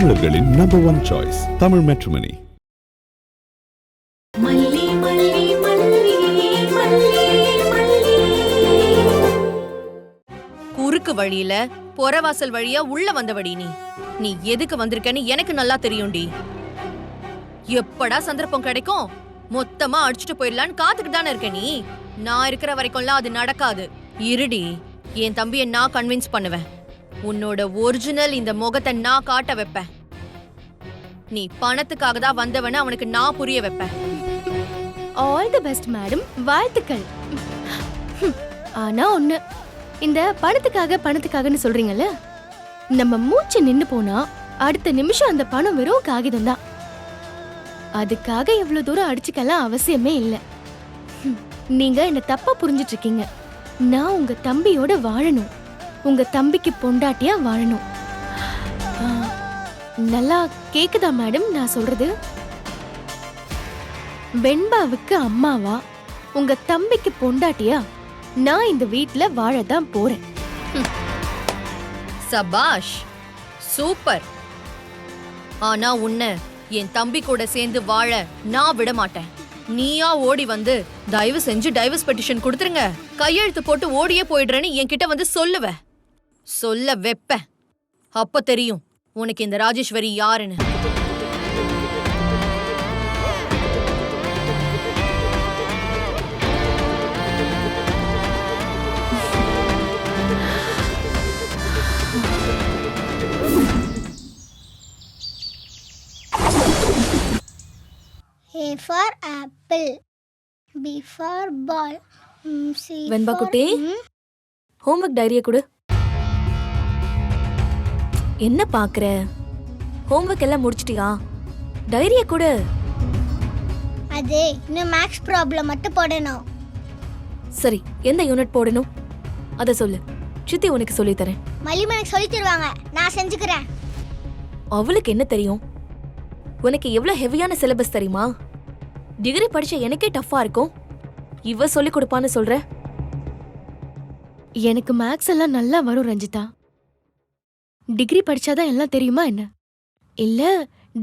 தமிழர்களின் number 1 choice Tamil matrimony. குறுக்கு வழியில பொறவாசல் வழியா உள்ள வந்தவடி நீ எதுக்கு வந்திருக்கன்னு எனக்கு நல்லா தெரியும்டி. எப்படா சந்தர்ப்பம் கிடைக்கும் மொத்தமா அடிச்சுட்டு போயிடலான்னு காத்துக்கிட்டு தானே இருக்க நீ. நான் இருக்கிற வரைக்கும்லாம் அது நடக்காது. இருடி, என் தம்பியை நான் கன்வின்ஸ் பண்ணுவேன். உன்னோட ஒரிஜினல் இந்த முகத்தை நான் காட்ட வைப்பேன். நீ பணத்துக்காக தான் வந்தவன அவனுக்கு நான் புரிய வைப்பேன். ஆல் தி பெஸ்ட் மேடம், வாழ்த்துக்கள். ஆனா ஒண்ணு, இந்த பணத்துக்காகன்னு சொல்றீங்கல்ல, நம்ம மூச்சு நின்னு போனா அடுத்த நிமிஷம் அந்த பணம் வெறும் காகிதம் தான். அதுக்காக இவ்வளவு தூரம் அடிச்சுக்கலாம் அவசியமே இல்லை. நீங்க என்ன தப்பா புரிஞ்சிட்டு இருக்கீங்க. நான் உங்க தம்பியோட வாழணும், உங்க தம்பிக்கு பொண்டாட்டியா வாழணும். நல்லா கேக்குதா மேடம் நான் சொல்றது? வெண்பாவுக்கு அம்மாவா, உங்க தம்பிக்கு பொண்டாட்டியா நான் இந்த வீட்ல வாழதான் போறேன். சபாஷ், சூப்பர். ஆனா உன்னை என் தம்பி கூட சேர்ந்து வாழ நான் விட மாட்டேன். நீயா ஓடி வந்து தயவு செஞ்சு டைவர்ஸ் பெட்டிஷன் கொடுத்துருங்க, கையெழுத்து போட்டு ஓடியே போயிடுறேன்னு என்கிட்ட வந்து சொல்ல வெப்ப. அப்ப தெரியும் உனக்கு இந்த ராஜேஸ்வரி யாருன்னு. A for apple, B for ball, C Venba for குட்டி, ஹோம்வொர்க் டைரியை கொடு. என்ன பாக்குற? ஹோம்வொர்க் எல்லாம் முடிச்சிட்டியா? டைரியை கொடு. அது இன்னும் மேக்ஸ் ப்ராப்ளம் மட்டும் போடணும். சரி, எந்த யூனிட் போடணும் அத சொல்லு, சித்தி உனக்கு சொல்லி தரேன். மலிமா எனக்கு சொல்லி தருவாங்க, நான் செஞ்சுக்கிறேன். அவளுக்கு என்ன தெரியும்? உனக்கு எவ்வளவு ஹெவியான சிலபஸ் தெரியுமா? டிகிரி படிச்ச எனக்கே டஃப்பா இருக்கும், இவ சொல்லி கொடுப்பான்னு சொல்ற? எனக்கு மேக்ஸ் எல்லாம் நல்லா வரும் ரஞ்சிதா. டிகிரி படிச்சாதான் எல்லாம் தெரியுமா என்ன? இல்ல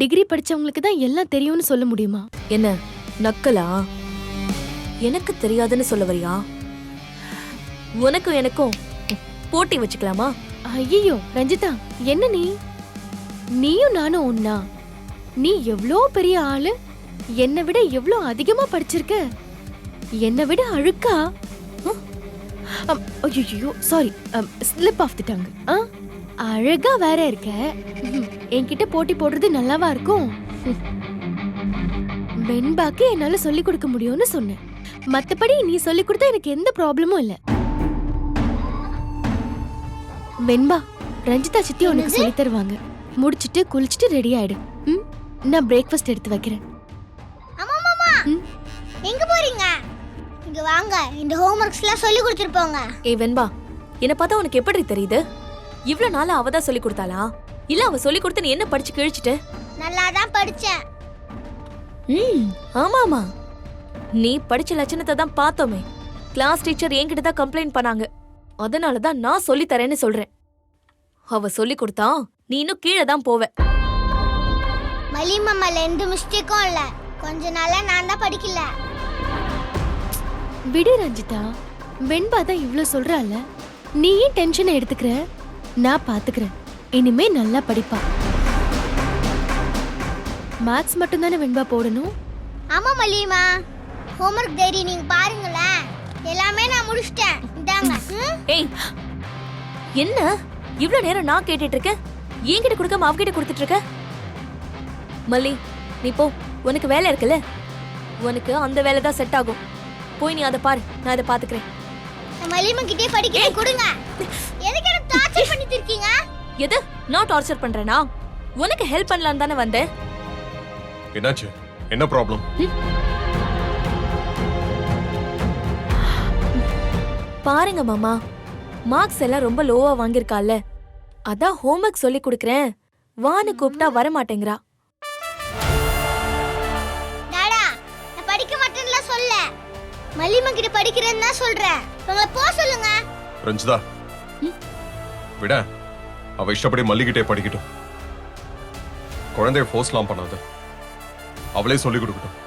டிகிரி படிச்சவங்களுக்கு தான் எல்லாம் தெரியும்னு சொல்ல முடியுமா? என்ன நக்கலா? எனக்கு தெரியாதுன்னு சொல்ல வரியா? உனக்கும் எனக்கும் போட்டி வச்சுக்கலாமா? ஐயோ ரஞ்சிதா, என்ன நீயும் நானும் ஒன்னா? நீ எவ்வளோ பெரிய ஆளு, என்னை விட எவ்வளோ அதிகமா படிச்சிருக்க, என்னை விட அழுக்கா? ஐயோ sorry, slip of the tongue. அழகா வேற இருக்க, என்கிட்ட போட்டி போடுறது நல்லாவா இருக்கும்? வெண்பாக்கு என்னால சொல்லி கொடுக்க முடியும்னு சொன்னேன், மத்தபடி நீ சொல்லி கொடுத்தா எனக்கு எந்த ப்ராப்ளமும் இல்ல. வெண்பா, ரஞ்சிதா சித்தி உனக்கு சொல்லி தருவாங்க. முடிச்சிட்டு குளிச்சிட்டு ரெடி ஆயிடு. நான் பிரேக்ஃபாஸ்ட் எடுத்து வைக்கிறேன். அம்மா மாமா, எங்க போறீங்க? இங்க வாங்க, இந்த ஹோம்வொர்க்ஸ்லாம் சொல்லி கொடுத்துருப்போங்க. ஏய் வெண்பா, என்ன பார்த்தா உனக்கு எப்படி தெரியுது? இவ்ளோ நாளா அவ தான் சொல்லி கொடுத்தாளா, இல்ல அவ சொல்லி கொடுத்து நீ என்ன படிச்சு கிழிச்சிட்ட? நல்லா தான் படிச்சேன். ஆமாமா, நீ படிச்ச லட்சணத்தை தான் பார்த்தோமே. கிளாஸ் டீச்சர் என்கிட்ட தான் கம்ப்ளைண்ட் பண்ணாங்க, அதனால தான் நான் சொல்லி தரேன்னு சொல்றேன். அவ சொல்லி கொடுத்தா நீ இன்னும் கீழே தான் போவ. மலிமாமால எந்த மிஸ்டேக்கும் இல்ல, கொஞ்ச நாளா நான் தான் படிக்கல. விடு ரஞ்சிதா, வெண்பா தான் இவ்ளோ சொல்றால, நீ ஏன் டென்ஷனை எடுத்துக்கிற? நான் பாத்துக்கிறேன், இனிமே நல்லா படிப்பா. மேத்ஸ் மட்டும் தானே வெண்பா போடணும்? ஆமா மலிமா, ஹோம்வொர்க் டைரி நீங்க பாருங்களேன், எல்லாமே நான் முடிச்சிட்டேன். இந்தாங்க. ஏய் என்ன இவ்ளோ நேரம் நான் கேட்டுட்டு இருக்கேன், என்கிட்ட கொடுக்காம அவகிட்ட கொடுத்துட்டு இருக்க? மல்லி நீ போ, உனக்கு வேலை இருக்குல்ல, உனக்கு அந்த வேலை தான் செட் ஆகும். போய் நீ அதை பாரு, நான் அதை பாத்துக்கிறேன். மலிமா கிட்டே படிக்க கொடுங்க. எதுக்கு என்ன டார்ச்சர் பண்ணிட்டு இருக்கீங்க? எது நான் டார்ச்சர் பண்றேனா? உனக்கு ஹெல்ப் பண்ணலாம்னு தானே வந்தேன். என்னாச்சு? என்ன ப்ராப்ளம்? பாருங்க மாமா, மார்க்ஸ் எல்லாம் ரொம்ப லோவா வாங்கியிருக்கால, அதான் ஹோம்வொர்க் சொல்லி கொடுக்கறேன் வான்னு கூப்பிட்டா வர மாட்டேங்கிறா. டாடா, நான் படிக்க மாட்டேன்ல சொல்ல, மலிமா கிட்ட படிக்கிறேன்னு தான் சொல்றேன். உங்களை போ சொல்லுங்க. ரஞ்சிதா விட, அவ இஷ்டப்படி மல்லிகிட்டே படிக்கட்டும். குழந்தைய ஃபோர்ஸ்லாம் பண்ணாத. அவளே சொல்லி கொடுக்கட்டும்,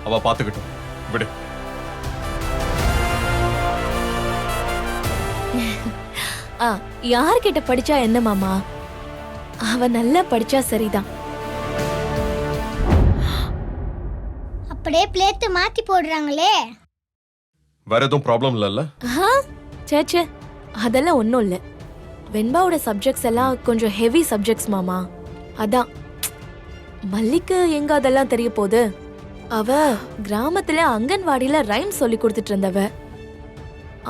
அவ பாத்துக்கட்டும். விடு. யார்கிட்ட படிச்சா என்ன மாமா, அவ நல்லா படிச்சா சரிதான். அப்படியே பிளேட் மாத்தி போடுறாங்களே. வேற எதுவும் ப்ராப்ளம் இல்லல்ல? சேச்சே, அதெல்லாம் ஒன்றும் இல்லை. வெண்பாவோட சப்ஜெக்ட்ஸ் எல்லாம் கொஞ்சம் ஹெவி சப்ஜெக்ட்ஸ் மாமா. அதான் மல்லிக்கு எங்க அதெல்லாம் தெரிய போகுது. அவ கிராமத்துல அங்கன்வாடியில ரைம் சொல்லி கொடுத்துட்டு இருந்தவ.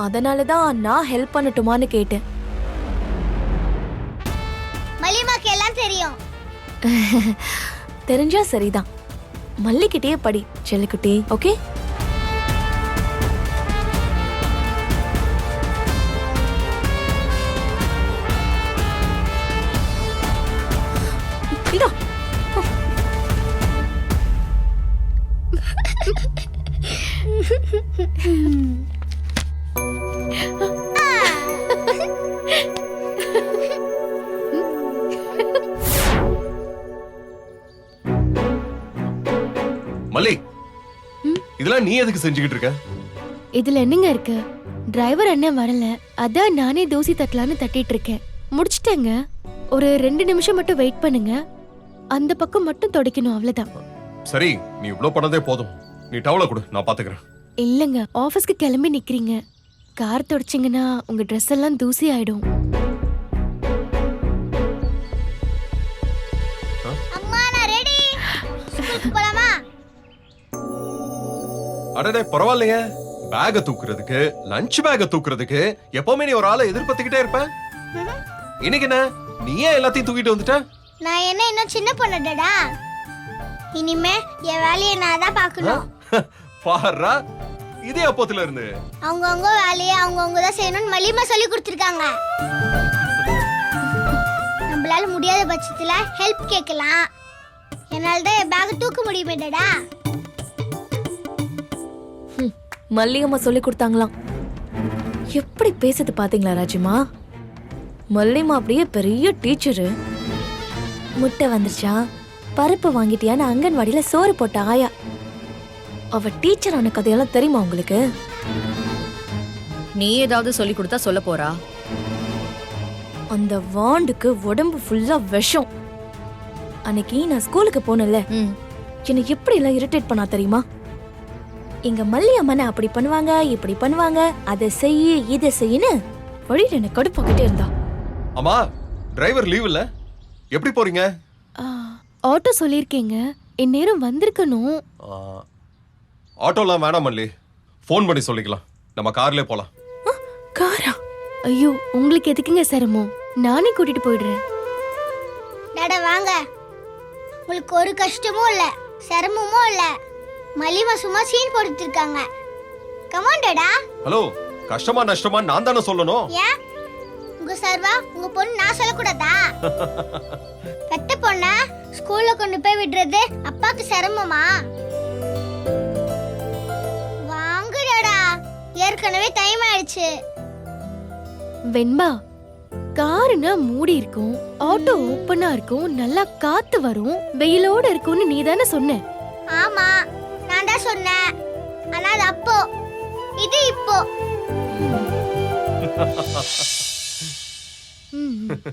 அதனாலதான் நான் ஹெல்ப் பண்ணட்டுமான்னு கேட்டேன். மலிமாக்கு எல்லாம் தெரியும். தெரிஞ்சா சரிதான். மல்லிக்கிட்டே படி செல்லுக்குட்டி. ஓகே, இதோ. மல்லி, இதெல்லாம் நீ எதுக்கு செஞ்சுக்கிட்டு இருக்க? இதுல என்னங்க இருக்கு? டிரைவர் அண்ணன் வரல, அதான் நானே தோசை தட்டலான்னு தட்டிட்டு இருக்கேன். முடிச்சிட்டேங்க. ஒரு 2 நிமிஷம் மட்டும் வெயிட் பண்ணுங்க. அந்த பக்கம் மட்டும் துடைக்கணும், அவ்வளவுதான். சரி, நீ இவ்ளோ பண்ணதே போதும். நீ டவலை கொடு, நான் பாத்துக்கிறேன். இல்லங்க, ஆபீஸ்க்கு கிளம்பி நிக்கிறீங்க. கார் தொடச்சிங்கன்னா உங்க ட்ரெஸ் எல்லாம் தூசி ஆயிடும். அம்மா நான் ரெடி. ஸ்கூலுக்கு போலாமா? அடடே, பரவாயில்லையே. பேக தூக்குறதுக்கு, லஞ்ச் பேக தூக்குறதுக்கு எப்பவுமே நீ ஒரு ஆளை எதிர்பார்த்துக்கிட்டே இருப்ப. இன்னைக்கு என்ன நீயே எல்லாத்தையும் தூக்கிட்டு வந்துட்ட? நான் என்ன இன்னும் சின்ன பொண்ணுடா. இனிமே என் வேலையை நான் தான் பார்க்கணும். பாரா, இதே அப்போத்துல இருந்து அவங்கவுங்க வேலையை அவங்கவுங்க தான் செய்யணும்னு மலிமா சொல்லி கொடுத்துருக்காங்க. நம்மளால முடியாத பட்சத்துல ஹெல்ப் கேட்கலாம். என்னால தான் என் பேக் தூக்க முடியுமேடா. மல்லிகம்மா சொல்லி கொடுத்தாங்களாம். எப்படி பேசுது பாத்தீங்களா ராஜிமா? மல்லிமா அப்படியே பெரிய டீச்சரு. முட்டை வந்துருச்சா, பருப்பு வாங்கிட்டியான்னு அங்கன்வாடியில சோறு போட்ட ஆயா. அவ டீச்சரான கதையெல்லாம் தெரியுமா உங்களுக்கு? நீ ஏதாவது சொல்லி கொடுத்தா சொல்ல போறா? அந்த வாண்டுக்கு உடம்பு ஃபுல்லா விஷம். அன்னைக்கு நான் ஸ்கூலுக்கு போனேன்ல, என்னை எப்படி எல்லாம் இரிட்டேட் பண்ணா தெரியுமா? இங்க மல்லி அம்மனை அப்படி பண்ணுவாங்க, இப்படி பண்ணுவாங்க, அதை செய்ய இதை செய்யன்னு வழியில என்ன கடுப்பாக்கிட்டே இருந்தா. அம்மா, டிரைவர் லீவ் இல்ல, எப்படி போறீங்க? ஆட்டோ சொல்லிருக்கீங்க, இந்நேரம் வந்திருக்கணும். ஆட்டோலாம் வேணாம் மல்லி, ஃபோன் பண்ணி சொல்லிக்கலாம். நம்ம கார்லயே போலாம். காரா? ஐயோ, உங்களுக்கு எதுக்குங்க சிரமம்? நானே கூட்டிட்டு போயிடுறேன். டாடா வாங்க. உங்களுக்கு ஒரு கஷ்டமும் இல்ல, சிரமமும் இல்ல. மலிமா சும்மா சீன் போட்டுட்டு இருக்காங்க. கமான் டாடா. ஹலோ, கஷ்டமா நஷ்டமா நான் தானே சொல்லணும். ஏன் உங்க சர்வா உங்க பொண்ணு நான் சொல்லக்கூடாதா? பெத்த பொண்ண ஸ்கூல்ல கொண்டு போய் விடுறது அப்பாக்கு சிரமமா? வாங்க டாடா, ஏற்கனவே டைம் ஆயிடுச்சு. வெண்பா, காருனா மூடி இருக்கும், ஆட்டோ ஓப்பனா இருக்கும், நல்லா காத்து வரும், வெயிலோட இருக்கும்னு நீ தானே சொன்ன. ஆமா, நான் தான் சொன்னேன். ஆனா அது அப்போ, இது இப்போ.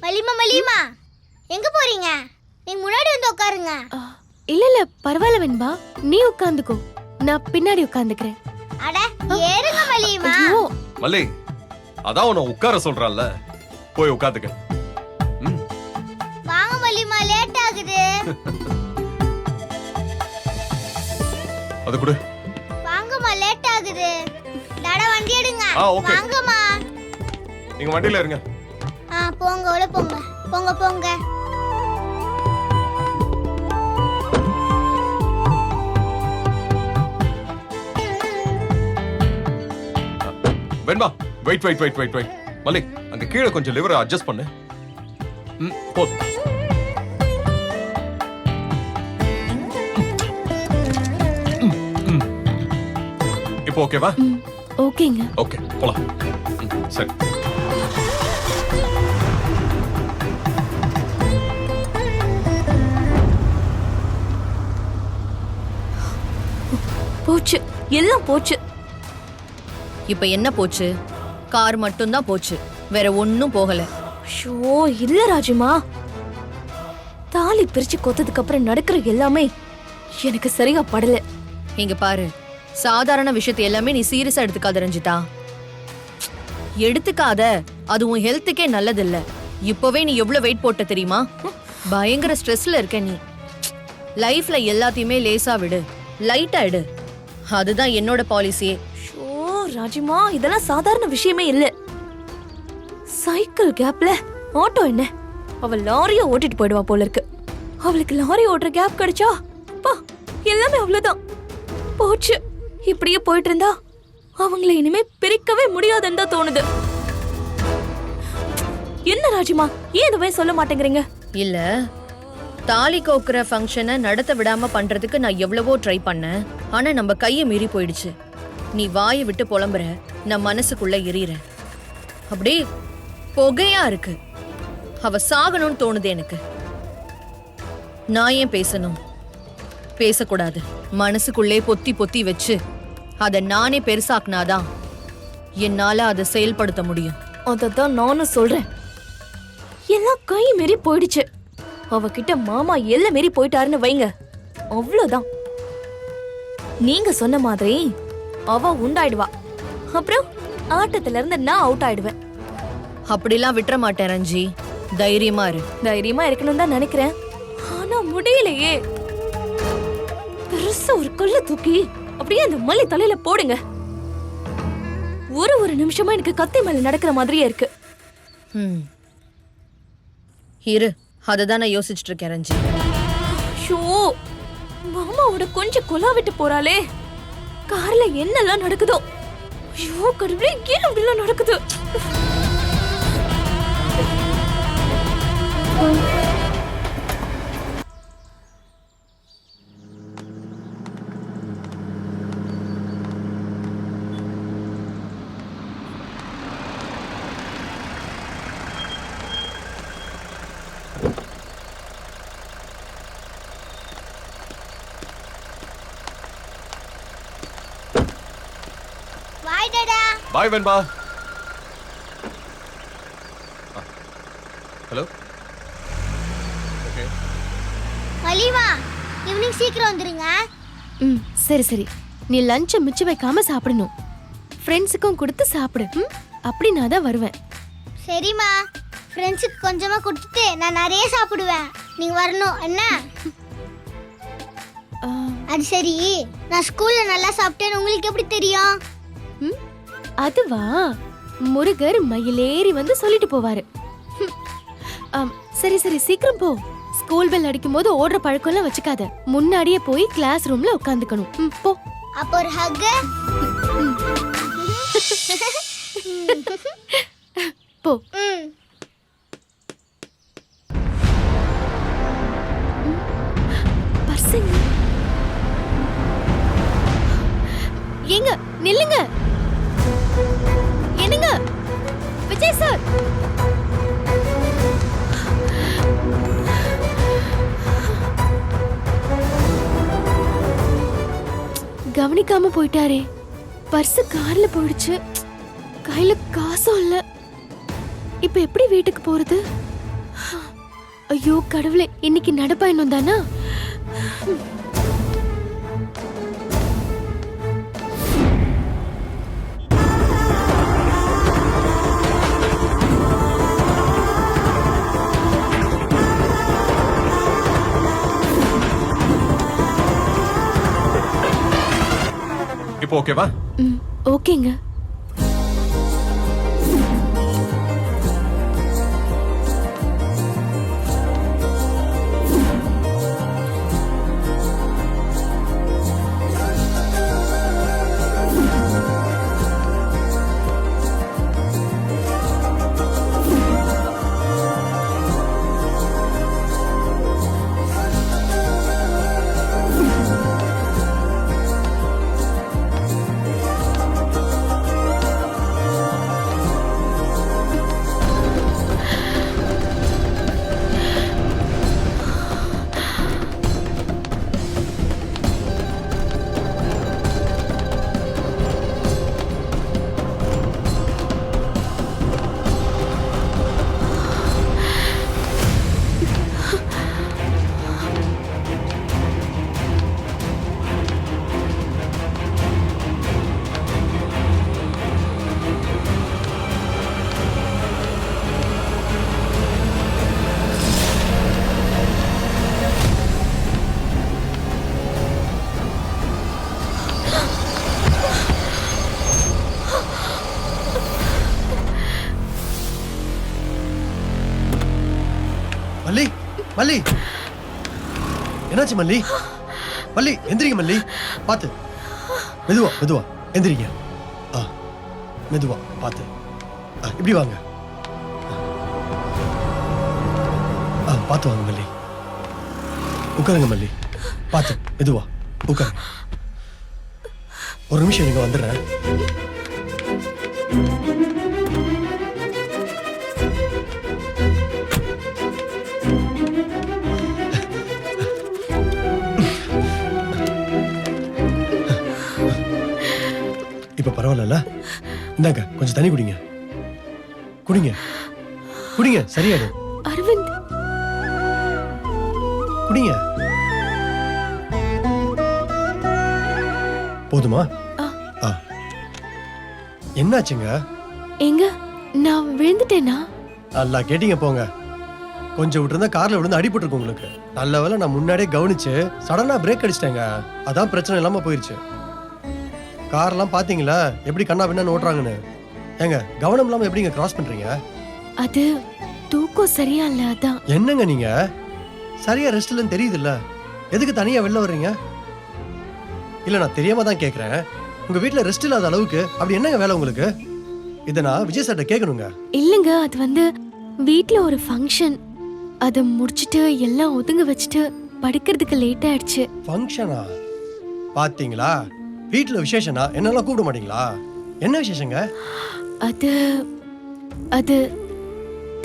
மலிமா மலிமா, எங்க போறீங்க? நீங்க முன்னாடி வந்து உட்காருங்க. இல்ல இல்ல, பரவாயில்ல வெண்பா, நீ உட்காந்துக்கோ, நான் பின்னாடி உட்காந்துக்கிறேன். அட ஏறுங்க மலிமா. ஐயோ, மல்லி, அதான் உன்னை உட்கார சொல்றான்ல, போய் உட்காந்துக்க. வாங்க மலிமா, லேட் ஆகுது. அது கூட வாங்கம்மா, லேட் ஆகுது. டாடா வண்டி எடுங்க. ஓகே. வாங்கம்மா. நீங்க வண்டியில இருங்க. போங்க, உள்ள போங்க. போங்க போங்க. Venba, wait wait wait wait wait. Malli, அங்க கீழே கொஞ்சம் லிவரை அட்ஜஸ்ட் பண்ணு. போதும். இப்போ ஓகேவா? ஓகேங்க. ஓகே, போலாம். சரி. போச்சு, எல்லாம் போச்சு. இப்ப என்ன போச்சு? கார் மட்டும்தான் போச்சு, வேற ஒண்ணும் போகல. ஷோ இல்ல ராஜிமா, தாலி பிரிச்சு கொத்ததுக்கு அப்புறம் நடக்கிற எல்லாமே எனக்கு சரியா படல. இங்க பாரு, சாதாரண விஷயத்தை எல்லாமே நீ சீரியஸா எடுத்துக்காத ரஞ்சிதா. எடுத்துக்காத, அது உன் ஹெல்த்துக்கே நல்லது இல்ல. இப்பவே நீ எவ்வளவு வெயிட் போட்ட தெரியுமா? பயங்கர ஸ்ட்ரெஸ்ல இருக்க நீ. லைஃப்ல எல்லாத்தையுமே லேசா விடு, லைட்டா எடு. அதுதான் என்னோட பாலிசியே. ஷோ ராஜிமா, இதெல்லாம் சாதாரண விஷயமே இல்ல. சைக்கிள் கேப்ல ஆட்டோ என்ன, அவ லாரிய ஓட்டிட்டு போயிடுவா போல இருக்கு. அவளுக்கு லாரி ஓட்டுற கேப் கிடைச்சா பா எல்லாமே அவ்வளவுதான் போச்சு. இப்படியே போயிட்டு இருந்தா அவங்கள இனிமே பிரிக்கவே முடியாதுன்னு தான் தோணுது. என்ன ராஜிமா, ஏன் எதுவே சொல்ல மாட்டேங்கிறீங்க? இல்ல, தாலி கோக்குற ஃபங்க்ஷனை நடத்த விடாம பண்றதுக்கு நான் எவ்வளவோ ட்ரை பண்ணேன். ஆனா நம்ம கையை மீறி போயிடுச்சு. நீ வாயை விட்டு புலம்புற, நான் மனசுக்குள்ள எரியற. அப்படியே புகையா இருக்கு. அவ சாகணும்னு தோணுது எனக்கு. நான் ஏன் பேசணும்? பேசக்கூடாது. மனசுக்குள்ளே பொத்தி பொத்தி வச்சு அதை நானே பெருசாக்குனாதான் என்னால அதை செயல்படுத்த முடியும். அததான் நானும் சொல்றேன். எல்லாம் கை மீறி போயிடுச்சு. அவகிட்ட மாமா எல்லை மீறி போயிட்டாருன்னு வைங்க, அவ்வளவுதான். நீங்க சொன்ன மாதிரி அவ உண்டாயிடுவா. அப்புறம் ஆட்டத்துல இருந்து நான் அவுட் ஆயிடுவேன். அப்படிலாம் விட்டுற மாட்டேன் ரஞ்சி. தைரியமா இரு. தைரியமா இருக்கணும் தான் நினைக்கிறேன், ஆனா முடியலையே. பெருசா ஒரு கல்ல தூக்கி அப்படியே அந்த மல்லி தலையில போடுங்க. ஒரு நிமிஷமா எனக்கு கத்தி மேல நடக்கிற மாதிரியே இருக்கு. இரு, அததான் நான் யோசிச்சுட்டு இருக்கேன் ரஞ்சி. ஷோ, மாமாவோட கொஞ்சம் கொலா விட்டு போறாளே. கார்ல என்னெல்லாம் நடக்குதோ. ஐயோ கடவுளே, ஏன் அப்படிலாம் நடக்குது? பாய் டாடா. பாய் வெண்பா. ஹலோ. ஓகே. மலிவா, ஈவினிங் சீக்கிரம் வந்துருங்க. சரி சரி, நீ லஞ்ச மிச்சம் வைக்காம சாப்பிடணும். ஃப்ரெண்ட்ஸுக்கும் கொடுத்து சாப்பிடு. அப்படி நான் தான் வருவேன். சரிம்மா, ஃப்ரெண்ட்ஸுக்கு கொஞ்சமா கொடுத்துட்டு நான் நிறைய சாப்பிடுவேன். நீங்க வரணும் என்ன? அது சரி, நான் ஸ்கூல்ல நல்லா சாப்பிட்டேன்னு உங்களுக்கு எப்படி தெரியும்? அதுவா, முருகர் மயிலேறி வந்து சொல்லிட்டு போவாரு. சரி சரி, சீக்கிரம் போ. ஸ்கூல் பெல் அடிக்கும் போது ஓடுற பழக்கம்லாம் வச்சுக்காத. முன்னாடியே போய் கிளாஸ் ரூம்ல உட்காந்துக்கணும். போ. அப்போ ஒரு ஹக். போ. பர்சுங்க ஏங்க, நில்லுங்க. என்னங்க விஜய் சார்? கவனிக்காம போயிட்டாரே. பர்ஸ் கார்ல போயிடுச்சு. கையில காசும் இல்ல. இப்ப எப்படி வீட்டுக்கு போறது? ஐயோ கடவுளே, இன்னைக்கு நடப்பயணம் தானா? இப்போ ஓகேவா? ஓகேங்க. மல்லி என்னாச்சு மல்லி? மல்லி எந்திரிங்க மல்லி, பார்த்து. மெதுவா மெதுவா எந்திரிங்க. மெதுவா பார்த்து. இப்படி வாங்க. பார்த்து வாங்க மல்லி. உட்காருங்க மல்லி, பார்த்து மெதுவா உட்காருங்க. ஒரு நிமிஷம் நீங்க வந்துடுறேன். இப்ப பரவாயில்ல? இந்தாங்க கொஞ்சம் தண்ணி குடிங்க. குடிங்க குடிங்க, சரியாயிடும். அரவிந்த், குடிங்க. போதுமா? என்னாச்சுங்க? எங்க நான் விழுந்துட்டேனா? நல்லா கேட்டீங்க போங்க. கொஞ்சம் விட்டுருந்தா கார்ல விழுந்து அடிபட்டிருக்கும் உங்களுக்கு. நல்ல வேளை நான் முன்னாடியே கவனிச்சு சடனா பிரேக் அடிச்சிட்டேங்க. அதான் பிரச்சனை இல்லாம போயிருச்சு. கார்லாம் பாத்தீங்களா எப்படி கண்ணா பின்னான்னு ஓட்டுறாங்கன்னு? ஏங்க கவனம் இல்லாம எப்படிங்க கிராஸ் பண்றீங்க? அது தூக்கம் சரியா இல்ல, அதான். என்னங்க நீங்க சரியா ரெஸ்ட் இல்லைன்னு தெரியுதுல்ல, எதுக்கு தனியா வெளில வர்றீங்க? இல்ல நான் தெரியாம தான் கேக்குறேன். உங்க வீட்டுல ரெஸ்ட் இல்லாத அளவுக்கு அப்படி என்னங்க வேலை உங்களுக்கு? இதை நான் விஜய் சார்ட்ட கேட்கணுங்க. இல்லங்க, அது வந்து வீட்ல ஒரு ஃபங்க்ஷன். அதை முடிச்சிட்டு எல்லாம் ஒதுங்க வச்சுட்டு படுக்கிறதுக்கு லேட் ஆயிடுச்சு. ஃபங்க்ஷனா? பாத்தீங்களா, வீட்டுல விசேஷனா என்னெல்லாம் கூப்பிட மாட்டீங்களா? என்ன விசேஷங்க? அது அது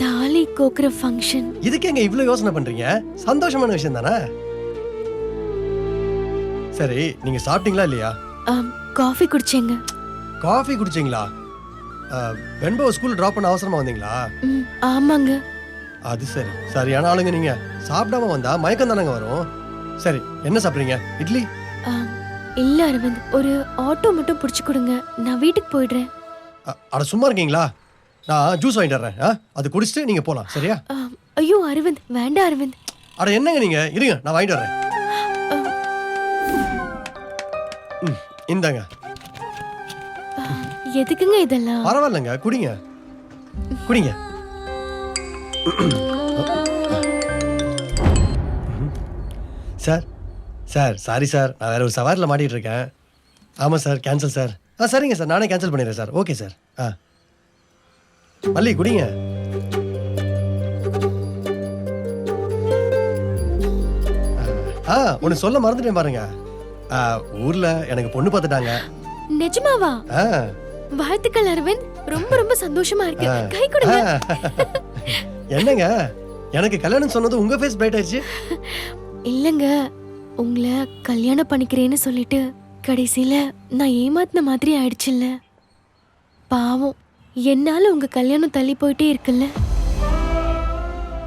தாலி கோக்குற ஃபங்க்ஷன். இதுக்கு எங்க இவ்வளவு யோசனை பண்றீங்க? சந்தோஷமான விஷயம் தானே. சரி, நீங்க சாப்பிட்டீங்களா இல்லையா? காஃபி குடிச்சேங்க. காஃபி குடிச்சீங்களா? வெண்பாவை ஸ்கூல் டிராப் பண்ண அவசரமா வந்தீங்களா? ஆமாங்க. அது சரி, சரியான ஆளுங்க நீங்க. சாப்பிடாம வந்தா மயக்கம் தானங்க வரும். சரி, என்ன சாப்பிடுறீங்க? இட்லி? இல்ல அரவிந்த், ஒரு ஆட்டோ மட்டும் பிடிச்சு கொடுங்க, நான் வீட்டுக்கு போயிடுறேன். அட சும்மா இருக்கீங்களா? நான் ஜூஸ் வாங்கிட்டு வரேன். அது குடிச்சிட்டு நீங்க போலாம், சரியா? ஐயோ அரவிந்த், வேண்டாம் அரவிந்த். அட என்னங்க நீங்க, இருங்க நான் வாங்கிட்டு வரேன். இந்தாங்க. எதுக்குங்க இதெல்லாம்? பரவாயில்லங்க, குடிங்க குடிங்க. சார் சார் சாரி சார், நான் வேற ஒரு சவாரில் மாட்டிட்டு இருக்கேன். ஆமாம் சார், கேன்சல் சார். சரிங்க சார், நானே கேன்சல் பண்ணிடுறேன் சார். Okay sir. மல்லி குடிங்க. ஒன்று சொல்ல மறந்துட்டேன் பாருங்க. ஊர்ல எனக்கு பொண்ணு பார்த்துட்டாங்க. நிஜமாவா? வாழ்த்துக்கள் அரவிந்த், ரொம்ப ரொம்ப சந்தோஷமா இருக்கு. கை கொடுங்க. என்னங்க, எனக்கு கல்யாணம் சொன்னது உங்க ஃபேஸ் பிரைட் ஆயிடுச்சு. இல்லங்க, உங்களை கல்யாணம் பண்ணிக்கிறேன்னு சொல்லிட்டு கடைசியில நான் ஏமாத்தின மாதிரி ஆயிடுச்சுல்ல. பாவம், என்னால உங்க கல்யாணம் தள்ளி போயிட்டே இருக்குல்ல.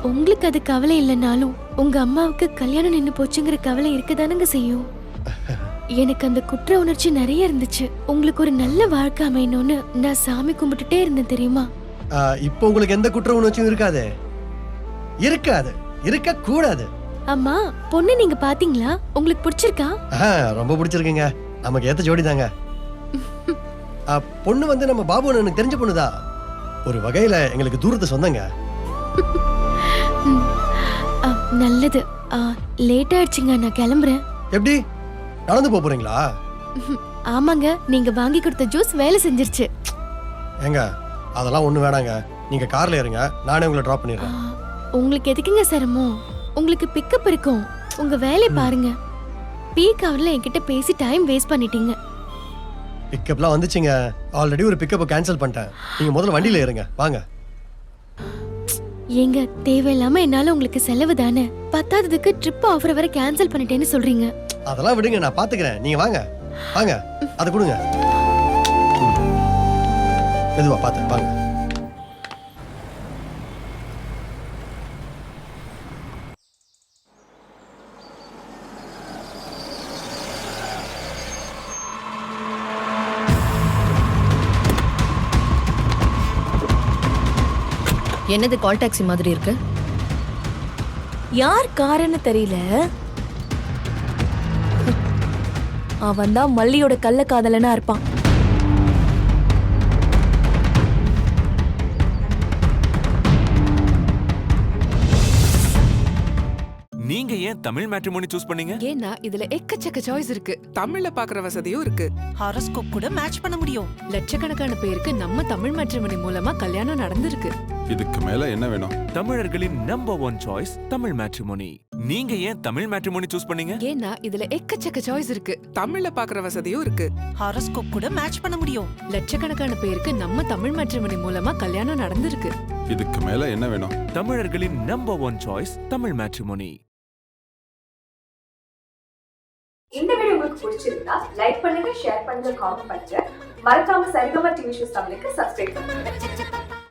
உங்களுக்கு அது கவலை இல்லைனாலும் உங்க அம்மாவுக்கு கல்யாணம் நின்னு போச்சுங்கிற கவலை இருக்கதானுங்க செய்யும். எனக்கு அந்த குற்ற உணர்ச்சி நிறைய இருந்துச்சு. உங்களுக்கு ஒரு நல்ல வாழ்க்கை அமையணும்னு நான் சாமி கும்பிட்டுட்டே இருந்தேன் தெரியுமா? இப்போ உங்களுக்கு எந்த குற்ற உணர்ச்சியும் இருக்காது. இருக்காது, இருக்க கூடாது. அம்மா, பொண்ணு நீங்க பாத்தீங்களா? உங்களுக்கு பிடிச்சிருக்கா? ரொம்ப பிடிச்சிருக்குங்க. நமக்கு ஏத்த ஜோடி தாங்க. பொண்ணு வந்து நம்ம பாபு எனக்கு தெரிஞ்ச பொண்ணுதான். ஒரு வகையில எங்களுக்கு தூரத்தை சொந்தங்க. நல்லது. லேட் ஆயிடுச்சுங்க, நான் கிளம்புறேன். எப்படி, நடந்து போறீங்களா? ஆமாங்க, நீங்க வாங்கி கொடுத்த ஜூஸ் வேலை செஞ்சிருச்சு. ஏங்க அதெல்லாம் ஒண்ணு வேணாங்க, நீங்க கார்ல ஏறுங்க, நானே உங்களை டிராப் பண்ணிடுறேன். உங்களுக்கு எதுக்குங்க சிரமம்? உங்களுக்கு பிக்கப் இருக்கும், உங்க வேலையை பாருங்க. பீக் ஹவர்ல என்கிட்ட பேசி டைம் வேஸ்ட் பண்ணிட்டீங்க. பிக்கப்லாம் வந்துச்சுங்க, ஆல்ரெடி ஒரு பிக்கப்பை கேன்சல் பண்ணிட்டேன். நீங்க முதல்ல வண்டியில ஏறுங்க, வாங்க. ஏங்க, தேவையில்லாம என்னால உங்களுக்கு செலவு தானே, பத்தாததுக்கு ட்ரிப் ஆஃபர் வரை கேன்சல் பண்ணிட்டேன்னு சொல்றீங்க. அதெல்லாம் விடுங்க, நான் பாத்துக்கிறேன். நீங்க வாங்க வாங்க, அதை கொடுங்க. மெதுவா பாத்து வாங்க. என்னது கால் டாக்ஸி மாதிரி இருக்கு? யார் காரன்னு தெரியல. அவன் தான் மல்லியோட கள்ள காதலனா இருப்பான். ஏன் தமிழ் மேட்ரிமோனி சூஸ் பண்ணீங்க? ஏன்னா இதுல எக்கச்சக்க சாய்ஸ் இருக்கு. தமிழ்ல பாக்குற வசதியும் இருக்கு. ஹாரோஸ்கோப் கூட மேட்ச் பண்ண முடியும். லட்சக்கணக்கான பேருக்கு நம்ம தமிழ் மேட்ரிமோனி மூலமா கல்யாணம் நடந்திருக்கு. இதுக்கு மேல என்ன வேணும்? தமிழர்களின் நம்பர் 1 சாய்ஸ் தமிழ் மேட்ரிமோனி. நீங்க ஏன் தமிழ் மேட்ரிமோனி சூஸ் பண்ணீங்க? ஏன்னா இதுல எக்கச்சக்க சாய்ஸ் இருக்கு. தமிழ்ல பாக்குற வசதியும் இருக்கு. ஹாரோஸ்கோப் கூட மேட்ச் பண்ண முடியும். லட்சக்கணக்கான பேருக்கு நம்ம தமிழ் மேட்ரிமோனி மூலமா கல்யாணம் நடந்திருக்கு. இதுக்கு மேல என்ன வேணும்? தமிழர்களின் நம்பர் 1 சாய்ஸ் தமிழ் மேட்ரிமோனி. இந்த வீடியோ உங்களுக்கு பிடிச்சிருந்தா லைக் பண்ணுங்க, ஷேர் பண்ணுங்க, காமெண்ட் பண்ணுங்க. மறக்காம சரிகமா டிவி ஷோஸ் தமிழுக்கு சப்ஸ்கிரைப் பண்ணுங்க.